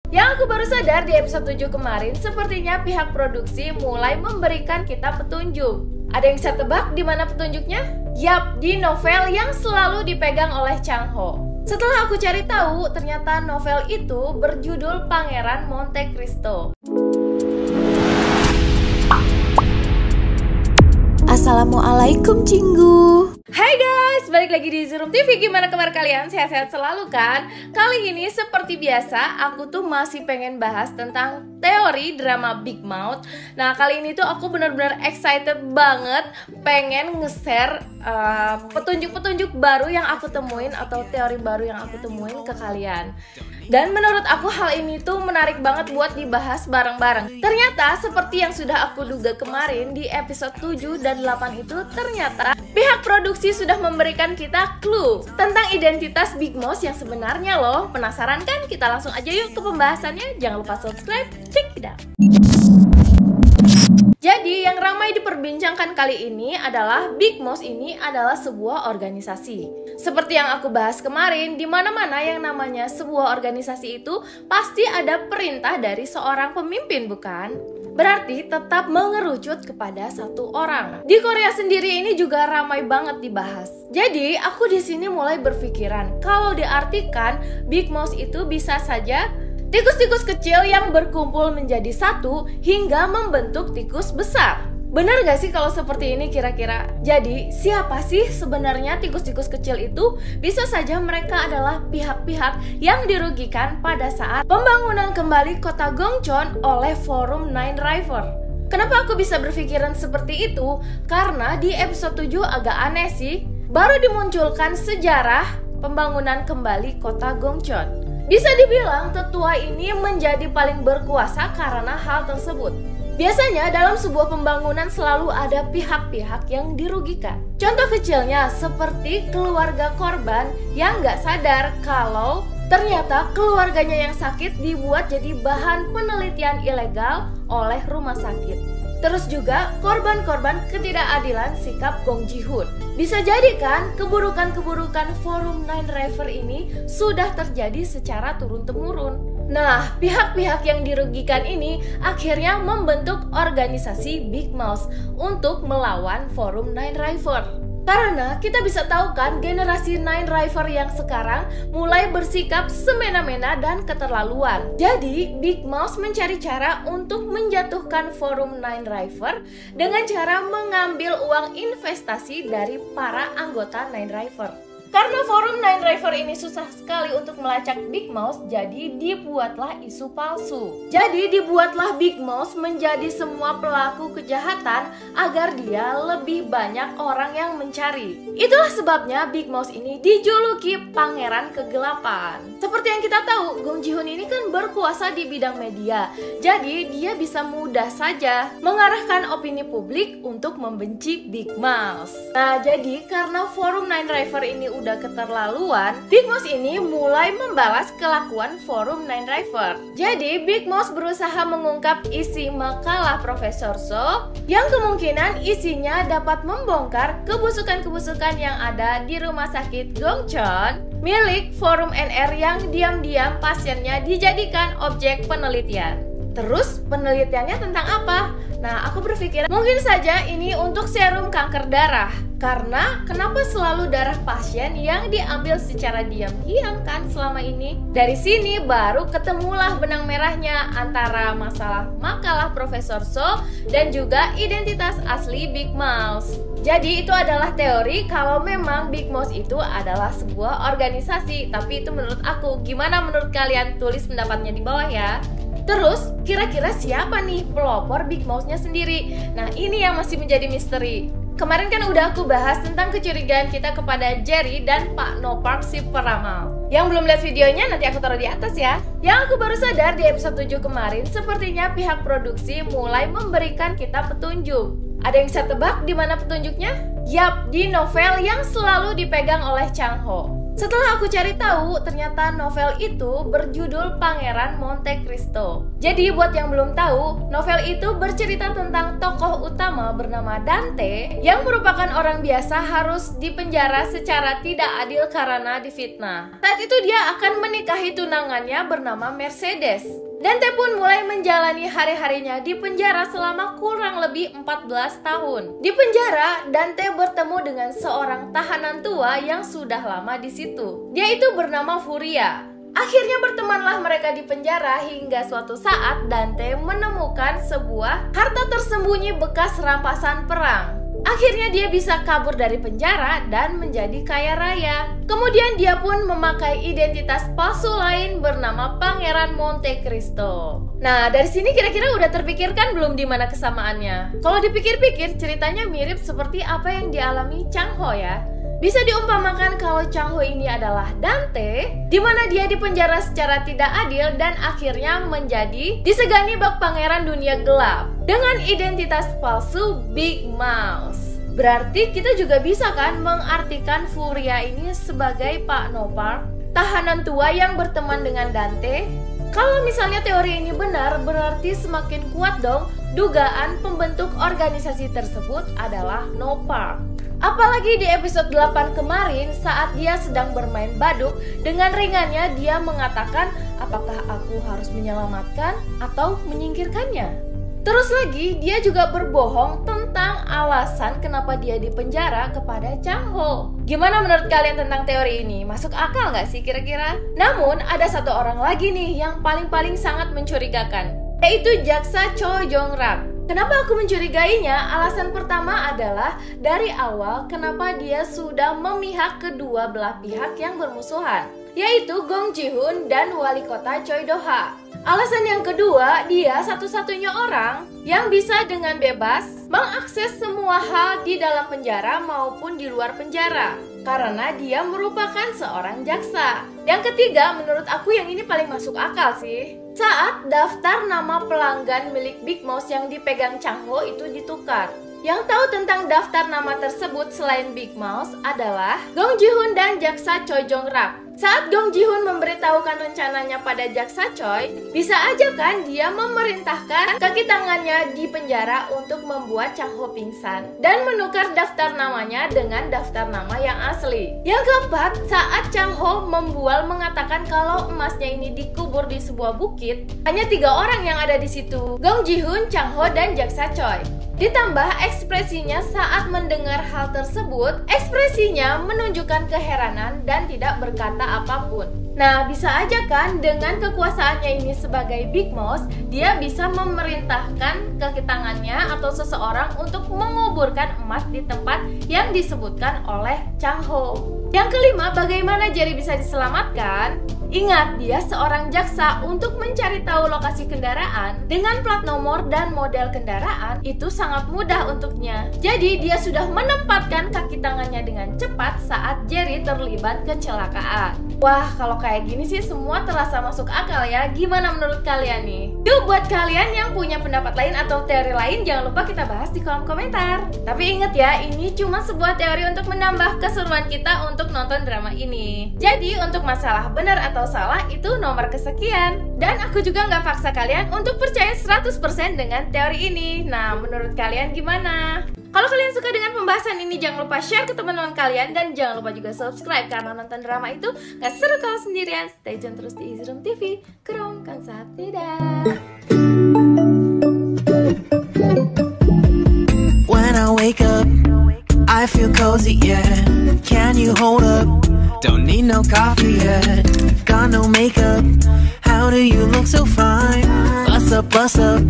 Yang aku baru sadar di episode 7 kemarin, sepertinya pihak produksi mulai memberikan kita petunjuk. Ada yang bisa tebak di mana petunjuknya? Yap, di novel yang selalu dipegang oleh Chang Ho. Setelah aku cari tahu, ternyata novel itu berjudul Pangeran Monte Cristo. Assalamualaikum Cinggu. Hai guys, balik lagi di Zerum TV. Gimana kabar kalian? Sehat-sehat selalu kan? Kali ini seperti biasa, aku tuh masih pengen bahas tentang teori drama Big Mouth. Nah, kali ini tuh aku benar-benar excited banget pengen nge-share petunjuk-petunjuk baru yang aku temuin atau teori baru yang aku temuin ke kalian. Dan menurut aku hal ini tuh menarik banget buat dibahas bareng-bareng. Ternyata seperti yang sudah aku duga kemarin di episode 7 dan 8 itu, ternyata pihak produksi sudah memberikan kita clue tentang identitas Big Mouth yang sebenarnya loh. Penasaran kan? Kita langsung aja yuk ke pembahasannya. Jangan lupa subscribe, check it out. Jadi yang ramai diperbincangkan kali ini adalah Big Mouth ini adalah sebuah organisasi. Seperti yang aku bahas kemarin, di mana-mana yang namanya sebuah organisasi itu pasti ada perintah dari seorang pemimpin, bukan? Berarti tetap mengerucut kepada satu orang. Di Korea sendiri ini juga ramai banget dibahas. Jadi aku di sini mulai berpikiran kalau diartikan Big Mouth itu bisa saja tikus-tikus kecil yang berkumpul menjadi satu hingga membentuk tikus besar. Benar gak sih kalau seperti ini kira-kira? Jadi siapa sih sebenarnya tikus-tikus kecil itu? Bisa saja mereka adalah pihak-pihak yang dirugikan pada saat pembangunan kembali kota Gongcheon oleh Forum Nine River. Kenapa aku bisa berpikiran seperti itu? Karena di episode 7 agak aneh sih. Baru dimunculkan sejarah pembangunan kembali kota Gongcheon. Bisa dibilang tetua ini menjadi paling berkuasa karena hal tersebut. Biasanya dalam sebuah pembangunan selalu ada pihak-pihak yang dirugikan. Contoh kecilnya seperti keluarga korban yang gak sadar kalau ternyata keluarganya yang sakit dibuat jadi bahan penelitian ilegal oleh rumah sakit. Terus juga korban-korban ketidakadilan sikap Gong Ji-hoon. Bisa jadi kan keburukan-keburukan Forum Nine River ini sudah terjadi secara turun-temurun. Nah, pihak-pihak yang dirugikan ini akhirnya membentuk organisasi Big Mouth untuk melawan Forum Nine River. Karena kita bisa tahu kan generasi Nine River yang sekarang mulai bersikap semena-mena dan keterlaluan. Jadi Big Mouth mencari cara untuk menjatuhkan Forum Nine River dengan cara mengambil uang investasi dari para anggota Nine River. Karena Forum Nine River ini susah sekali untuk melacak Big Mouth, jadi dibuatlah isu palsu. Jadi dibuatlah Big Mouth menjadi semua pelaku kejahatan agar dia lebih banyak orang yang mencari. Itulah sebabnya Big Mouth ini dijuluki Pangeran Kegelapan. Seperti yang kita tahu, Gong Ji-hoon ini kan berkuasa di bidang media. Jadi dia bisa mudah saja mengarahkan opini publik untuk membenci Big Mouth. Nah, jadi karena Forum Nine River ini udah keterlaluan, Big Mouth ini mulai membalas kelakuan Forum Nine River. Jadi Big Mouth berusaha mengungkap isi makalah Profesor So yang kemungkinan isinya dapat membongkar kebusukan-kebusukan yang ada di rumah sakit Gongcheon milik Forum NR yang diam-diam pasiennya dijadikan objek penelitian. Terus penelitiannya tentang apa? Nah, aku berpikir mungkin saja ini untuk serum kanker darah. Karena kenapa selalu darah pasien yang diambil secara diam-diam kan selama ini? Dari sini baru ketemulah benang merahnya antara masalah makalah Profesor So dan juga identitas asli Big Mouth. Jadi itu adalah teori kalau memang Big Mouth itu adalah sebuah organisasi. Tapi itu menurut aku. Gimana menurut kalian? Tulis pendapatnya di bawah ya. Terus, kira-kira siapa nih pelopor Big Mouth-nya sendiri? Nah, ini yang masih menjadi misteri. Kemarin kan udah aku bahas tentang kecurigaan kita kepada Jerry dan Pak No Park si peramal. Yang belum lihat videonya nanti aku taruh di atas ya. Yang aku baru sadar di episode 7 kemarin, sepertinya pihak produksi mulai memberikan kita petunjuk. Ada yang bisa tebak di mana petunjuknya? Yap, di novel yang selalu dipegang oleh Chang Ho. Setelah aku cari tahu, ternyata novel itu berjudul Pangeran Monte Cristo. Jadi buat yang belum tahu, novel itu bercerita tentang tokoh utama bernama Dante yang merupakan orang biasa harus dipenjara secara tidak adil karena difitnah. Saat itu dia akan menikahi tunangannya bernama Mercedes. Dante pun mulai menjalani hari-harinya di penjara selama kurang lebih 14 tahun. Di penjara, Dante bertemu dengan seorang tahanan tua yang sudah lama di situ. Dia itu bernama Furia. Akhirnya bertemanlah mereka di penjara hingga suatu saat Dante menemukan sebuah harta tersembunyi bekas rampasan perang. Akhirnya dia bisa kabur dari penjara dan menjadi kaya raya. Kemudian dia pun memakai identitas palsu lain bernama Pangeran Monte Cristo. Nah, dari sini kira-kira udah terpikirkan belum di mana kesamaannya? Kalau dipikir-pikir, ceritanya mirip seperti apa yang dialami Chang Ho ya. Bisa diumpamakan kalau Chang Ho ini adalah Dante, di mana dia dipenjara secara tidak adil dan akhirnya menjadi disegani bak pangeran dunia gelap dengan identitas palsu Big Mouse. Berarti kita juga bisa kan mengartikan Furia ini sebagai Pak Nopal, tahanan tua yang berteman dengan Dante. Kalau misalnya teori ini benar, berarti semakin kuat dong dugaan pembentuk organisasi tersebut adalah Nopal. Apalagi di episode 8 kemarin saat dia sedang bermain baduk, dengan ringannya dia mengatakan apakah aku harus menyelamatkan atau menyingkirkannya. Terus lagi dia juga berbohong tentang alasan kenapa dia dipenjara kepada Chang Ho. Gimana menurut kalian tentang teori ini? Masuk akal nggak sih kira-kira? Namun ada satu orang lagi nih yang paling sangat mencurigakan, yaitu Jaksa Choi Jong Rak. Kenapa aku mencurigainya? Alasan pertama adalah dari awal kenapa dia sudah memihak kedua belah pihak yang bermusuhan, yaitu Gong Ji-hoon dan wali kota Choi Do-ha. Alasan yang kedua, dia satu-satunya orang yang bisa dengan bebas mengakses semua hal di dalam penjara maupun di luar penjara, karena dia merupakan seorang jaksa. Yang ketiga, menurut aku yang ini paling masuk akal sih. Saat daftar nama pelanggan milik Big Mouse yang dipegang Chang Ho itu ditukar, yang tahu tentang daftar nama tersebut selain Big Mouse adalah Gong Ji-hoon dan Jaksa Choi Jong Rak. Saat Gong Ji-hoon memberitahukan rencananya pada Jaksa Choi, bisa aja kan dia memerintahkan kaki tangannya di penjara untuk membuat Chang Ho pingsan dan menukar daftar namanya dengan daftar nama yang asli. Yang keempat, saat Chang Ho membual mengatakan kalau emasnya ini dikubur di sebuah bukit, hanya 3 orang yang ada di situ, Gong Ji-hoon, Chang Ho, dan Jaksa Choi. Ditambah ekspresinya saat mendengar hal tersebut, ekspresinya menunjukkan keheranan dan tidak berkata apapun. Nah, bisa aja kan dengan kekuasaannya ini sebagai Big Mouse, dia bisa memerintahkan kaki tangannya atau seseorang untuk menguburkan emas di tempat yang disebutkan oleh Chang Ho. Yang kelima, bagaimana Jerry bisa diselamatkan? Ingat, dia seorang jaksa. Untuk mencari tahu lokasi kendaraan dengan plat nomor dan model kendaraan itu sangat mudah untuknya. Jadi dia sudah menempatkan kaki tangannya dengan cepat saat Jerry terlibat kecelakaan. Wah, kalau kayak gini sih semua terasa masuk akal ya. Gimana menurut kalian nih? Yuk, buat kalian yang punya pendapat lain atau teori lain, jangan lupa kita bahas di kolom komentar. Tapi ingat ya, ini cuma sebuah teori untuk menambah keseruan kita untuk nonton drama ini. Jadi untuk masalah benar atau salah itu nomor kesekian. Dan aku juga nggak paksa kalian untuk percaya 100% dengan teori ini. Nah, menurut kalian gimana? Kalau kalian suka dengan pembahasan ini, jangan lupa share ke teman-teman kalian. Dan jangan lupa juga subscribe, karena nonton drama itu gak seru kalau sendirian. Stay tune terus di Easy Room TV. Kerong kang satida. When I wake up, I feel cozy, yeah. Can you hold up? Don't need no coffee yet. Got no makeup. How do you look so fine? Bust up, bust up.